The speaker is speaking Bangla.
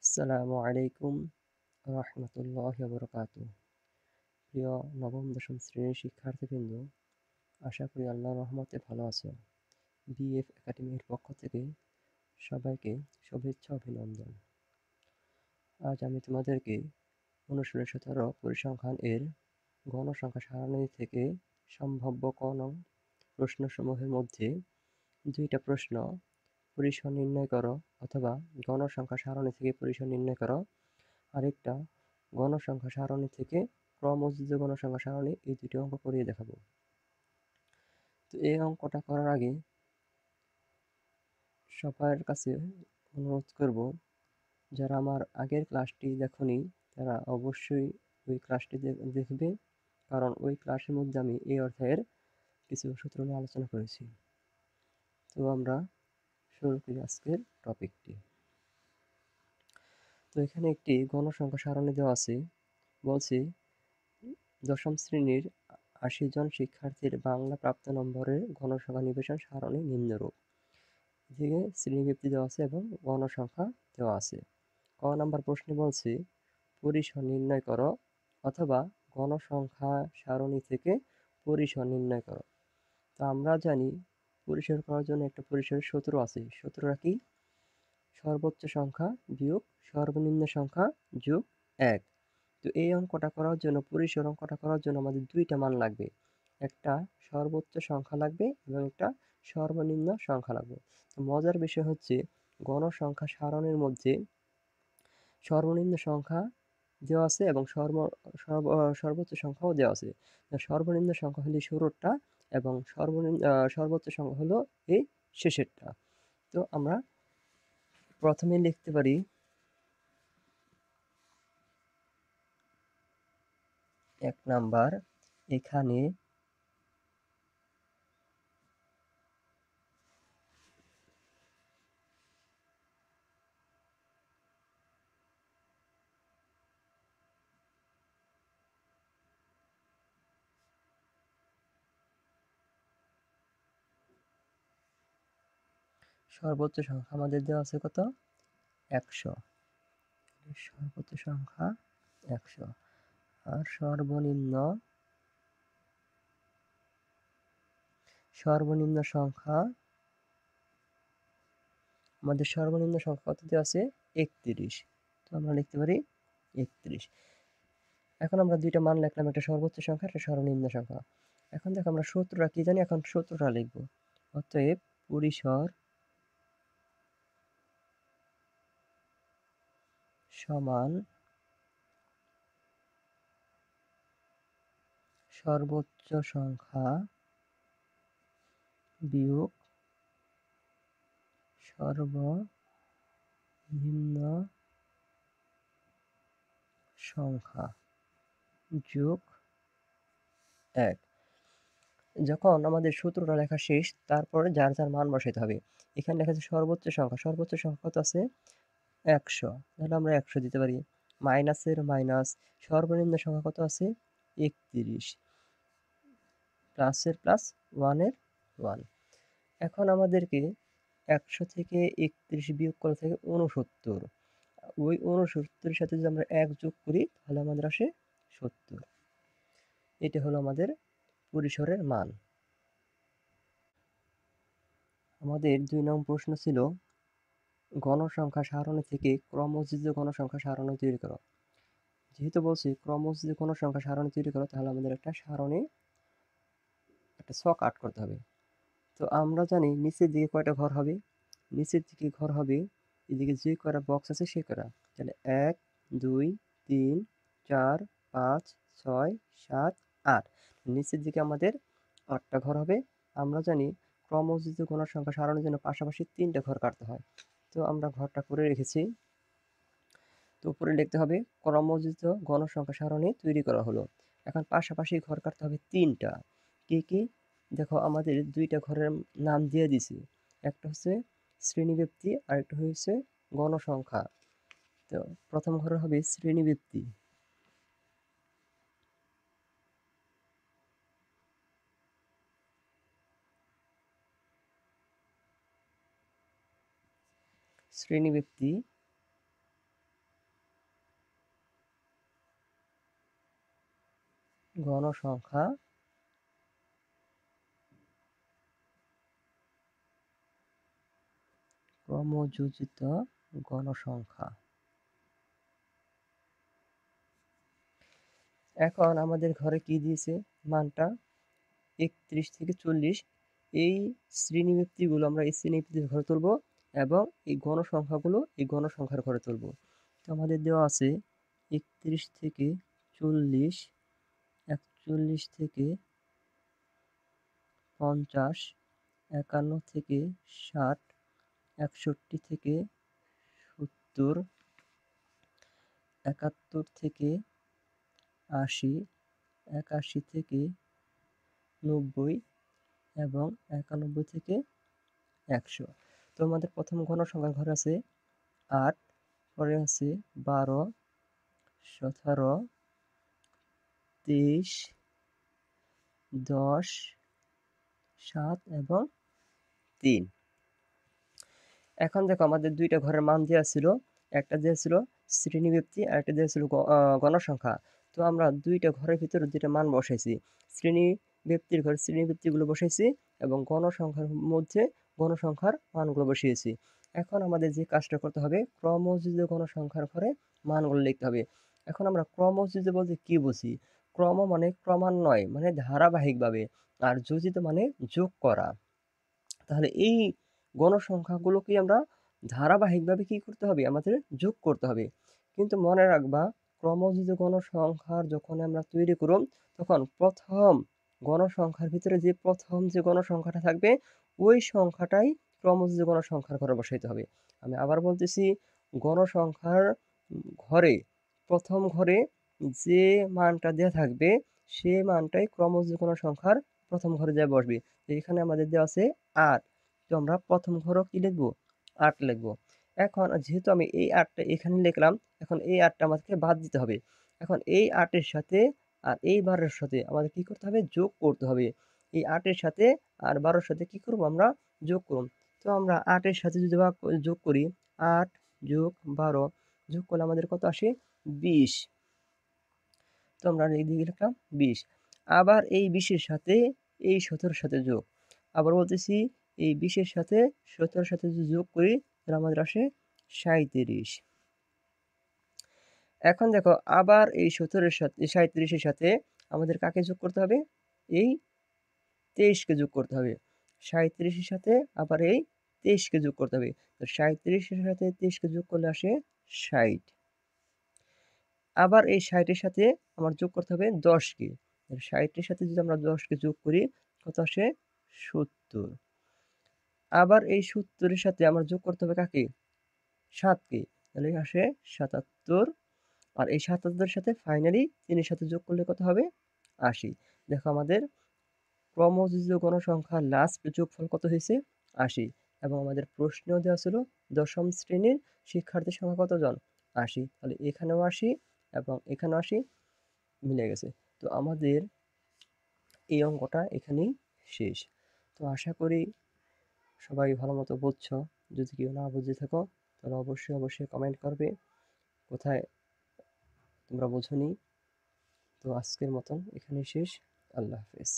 আসসালামু আলাইকুম রহমতুল্লাহি ওয়া বারাকাতুহু। প্রিয় নবম দশম শ্রেণীর শিক্ষার্থীবৃন্দ, আশা করি আল্লাহর রহমতে ভালো আছো। বিএফ একাডেমির পক্ষ থেকে সবাইকে শুভেচ্ছা অভিনন্দন। আজ আমি তোমাদেরকে অনুশীলন 17 পরিসংখ্যান এর গণসংখ্যা সারণী থেকে সম্ভাব্য ক নং প্রশ্নসমূহের মধ্যে দুইটা প্রশ্ন পরিসর নির্ণয় করো অথবা গণসংখ্যা সারণী থেকে পরিসর নির্ণয় করো, আরেকটা গণসংখ্যা সারণী থেকে ক্রমযোজিত গণসংখ্যা সারণী, এই দুটি অঙ্ক করিয়ে দেখাবো। তো এই অঙ্কটা করার আগে সবার কাছে অনুরোধ করব, যারা আমার আগের ক্লাসটি দেখোনি তারা অবশ্যই ওই ক্লাসটি দেখবে, কারণ ওই ক্লাসের মধ্যে আমি এই অধ্যায়ের কিছু সূত্র নিয়ে আলোচনা করেছি। তো আমরা শুরু করি আজকের টপিকটি। তো এখানে একটি গণসংখ্যা সারণী দেওয়া আছে। বলছি, দশম শ্রেণীর ৮০ জন শিক্ষার্থীর বাংলা প্রাপ্ত নম্বরের গণসংখ্যা নিবেশন সারণী নিম্নরূপ। এদিকে শ্রেণীবৃত্তি দেওয়া আছে এবং গণসংখ্যা দেওয়া আছে। ক নাম্বার প্রশ্নে বলছি, পরিসর নির্ণয় করো অথবা গণসংখ্যা সারণী থেকে পরিসর নির্ণয় করো। তো আমরা জানি পরিসর করার জন্য একটা পরিসরের সূত্র আছে। সূত্রটা কি? সর্বোচ্চ সংখ্যা বিয়োগ সর্বনিম্ন সংখ্যা যোগ ১। তো এই অঙ্কটা করার জন্য, পরিসর অঙ্কটা করার জন্য আমাদের দুইটা মান লাগবে। একটা সর্বোচ্চ সংখ্যা লাগবে এবং একটা সর্বনিম্ন সংখ্যা লাগবে। তো মজার বিষয় হচ্ছে, গণসংখ্যা সারণীর মধ্যে সর্বনিম্ন সংখ্যা দেওয়া আছে এবং সর্বোচ্চ সংখ্যাও দেওয়া আছে। সর্বনিম্ন সংখ্যা হলো শুরুরটা এবং সর্বোচ্চ সংখ্যা হলো এই শেষেরটা। তো আমরা প্রথমে লিখতে পারি, এক নাম্বার, এখানে সর্বোচ্চ সংখ্যা আমাদের দেওয়া আছে কত? ১০০। সর্বোচ্চ সংখ্যা ১০০ আর সর্বনিম্ন সংখ্যা, আমাদের সর্বনিম্ন সংখ্যা কত দেওয়া আছে? ৩১। তো আমরা লিখতে পারি ৩১। এখন আমরা দুইটা মান লিখলাম, একটা সর্বোচ্চ সংখ্যা, একটা সর্বনিম্ন সংখ্যা। এখন দেখো আমরা সূত্রটা কি জানি, এখন সূত্রটা লিখব। অতএব পরিসর সমান সর্বোচ্চ সংখ্যা বিয়োগ সর্বনিম্ন সংখ্যা যোগ ১। যখন আমাদের সূত্রটা লেখা শেষ, তারপরে যার যার মান বসাতে হবে। এখানে লেখা আছে সর্বোচ্চ সংখ্যা। সর্বোচ্চ সংখ্যা কত আছে? ১০০। তাহলে আমরা ১০০ দিতে পারি। মাইনাসের মাইনাস, সর্বনিম্ন সংখ্যা কত আছে? ৩১। প্লাসের প্লাস, ওয়ানের ওয়ান। এখন আমাদেরকে ১০০ থেকে ৩১ বিয়োগ করা থেকে ৬৯। ওই ৬৯ সাথে যদি আমরা ১ যোগ করি তাহলে আমাদের আসে ৭০। এটা হলো আমাদের পরিসরের মান। আমাদের ২ নং প্রশ্ন ছিল, গণসংখ্যা সারণী থেকে ক্রমযোজিত গণসংখ্যা সারণী তৈরি করো। যেহেতু বলছি ক্রমযোজিত গণসংখ্যা সারণী তৈরি করো, তাহলে আমাদের একটা সারণী, একটা ছক আট করতে হবে। তো আমরা জানি নিচের দিকে কয়টা ঘর হবে? নিচের দিকে ঘর হবে, এদিকে যে কয়টা বক্স আছে সে কয়টা। তাহলে ১, ২, ৩, ৪, ৫, ৬, ৭, ৮। নিচের দিকে আমাদের ৮টা ঘর হবে। আমরা জানি ক্রমযোজিত গণসংখ্যা সারণীর জন্য পাশাপাশি ৩টে ঘর কাটতে হয়। তো আমরা ঘরটা করে রেখেছি। তো উপরে লিখতে হবে ক্রমযোজিত গণসংখ্যা সারণী তৈরি করা হলো। এখন পাশাপাশি ঘর কাটতে হবে ৩টা। কি কি? দেখো আমাদের ২টা ঘরের নাম দিয়ে দিছি। একটা হচ্ছে শ্রেণীব্যক্তি আর একটা হচ্ছে গণসংখ্যা। তো প্রথম ঘরে হবে শ্রেণীব্যক্তি। শ্রেণীব্যক্তি গণসংখ্যা ক্রমযোজিত গণসংখ্যা। এখন আমাদের ঘরে কি দিয়েছে মানটা 31 থেকে 40। এই শ্রেণীব্যক্তিগুলো আমরা এই শ্রেণীব্যক্তির ঘরে তুলব এবং এই গণসংখ্যাগুলো এই গণসংখ্যার ঘরে তুলব। তো আমাদের দেওয়া আছে 31 থেকে 40, 41 থেকে 50, 51 থেকে 60, 61 থেকে 70, 71 থেকে 80, 81 থেকে 90 এবং 91 থেকে 100। তো আমাদের প্রথম গণসংখ্যার ঘরে আছে 8, পরে আছে 12, 17, 23, 10, 7 এবং 3। এখন দেখো আমাদের দুইটা ঘরের মান দেওয়া ছিল, একটা দেওয়া ছিল শ্রেণীব্যক্তি আর একটা দেওয়া ছিল গণসংখ্যা। তো আমরা দুইটা ঘরের ভিতরে দুইটা মান বসাইছি, শ্রেণীব্যক্তির ঘরে শ্রেণীব্যক্তিগুলো বসাইছি এবং গণসংখ্যার মধ্যে গণসংখ্যার মানগুলো বসিয়েছি। এখন আমাদের যে কাজটা করতে হবে, ক্রমযোজিত গণসংখ্যার ঘরে মানগুলো লিখতে হবে। এখন আমরা ক্রমযোজিত বলতে কি বুঝি? ক্রম মানে ক্রমান্বয়, মানে ধারাবাহিকভাবে, আর যোজিত মানে যোগ করা। তাহলে এই গণসংখ্যাগুলোকে আমরা ধারাবাহিকভাবে কি করতে হবে, আমাদের যোগ করতে হবে। কিন্তু মনে রাখবা, ক্রমযোজিত গণসংখ্যার যখন আমরা তৈরি করব, তখন প্রথম গণসংখ্যার ভিতরে যে প্রথম যে গণসংখ্যাটা থাকবে, ওই সংখ্যাটাই ক্রমযোজিত গণসংখ্যার ঘরে বসাইতে হবে। আমি আবার বলতেছি, গণসংখ্যার ঘরে প্রথম ঘরে যে মানটা দেওয়া থাকবে, সে মানটাই ক্রমযোজিত গণসংখ্যার প্রথম ঘরে যা বসবে। এখানে আমাদের দেওয়া আছে 8, তো আমরা প্রথম ঘরও কি লিখবো, 8 লিখবো। এখন যেহেতু আমি এই 8টা এখানে লিখলাম, এখন এই 8টা আমাদেরকে বাদ দিতে হবে। এখন এই 8-এর সাথে আর এই 12-এর সাথে আমাদের কি করতে হবে, যোগ করতে হবে। এই 8-এর সাথে আর 12-এর সাথে কি করব, আমরা যোগ করব। তো আমরা 8-এর সাথে যদি যোগ করি, 8 যোগ 12 যোগ করলে আমাদের কত আসে, 20। তো আমরা এইদিকে লিখলাম 20। আবার এই 20-এর সাথে এই 17-এর সাথে যোগ। আবার বলতেছি, এই 20-এর সাথে 17-এর সাথে যদি যোগ করি, তাহলে আমাদের আসে 37। এখন দেখো, আবার এই 17-এর সাথে 37-এর সাথে আমাদের কাকে যোগ করতে হবে, এই 23-কে যোগ করতে হবে। 37-এর সাথে আবার এই 23-কে যোগ করতে হবে। তো 37-এর সাথে 23-কে যোগ করলে আসে 60। আবার এই 60-এর সাথে আমার যোগ করতে হবে 10-কে। 60-এর সাথে যদি আমরা 10-কে যোগ করি, কত আসে, 70। আবার এই 70-এর সাথে আমার যোগ করতে হবে কাকে, 7-কে, তাহলে আসে 77। আর এই 77-এর সাথে ফাইনালি 3-এর সাথে যোগ করলে কত হবে, 80। দেখো আমাদের ক্রমযোজিত গণসংখ্যার লাস্ট যোগফল কত হয়েছে, 80। এবং আমাদের প্রশ্নেও দেওয়া ছিল দশম শ্রেণীর শিক্ষার্থীর সংখ্যা কতজন, 80। তাহলে এখানেও 80 এবং এখানেও 80 মিলে গেছে। তো আমাদের এই অঙ্কটা এখানেই শেষ। তো আশা করি সবাই ভালো মতো বুঝছো। যদি কেউ না বুঝে থাকো, তাহলে অবশ্যই কমেন্ট করবে কোথায় তোমরা বোঝোনি। তো আজকের মতন এখানেই শেষ। আল্লাহ হাফেজ।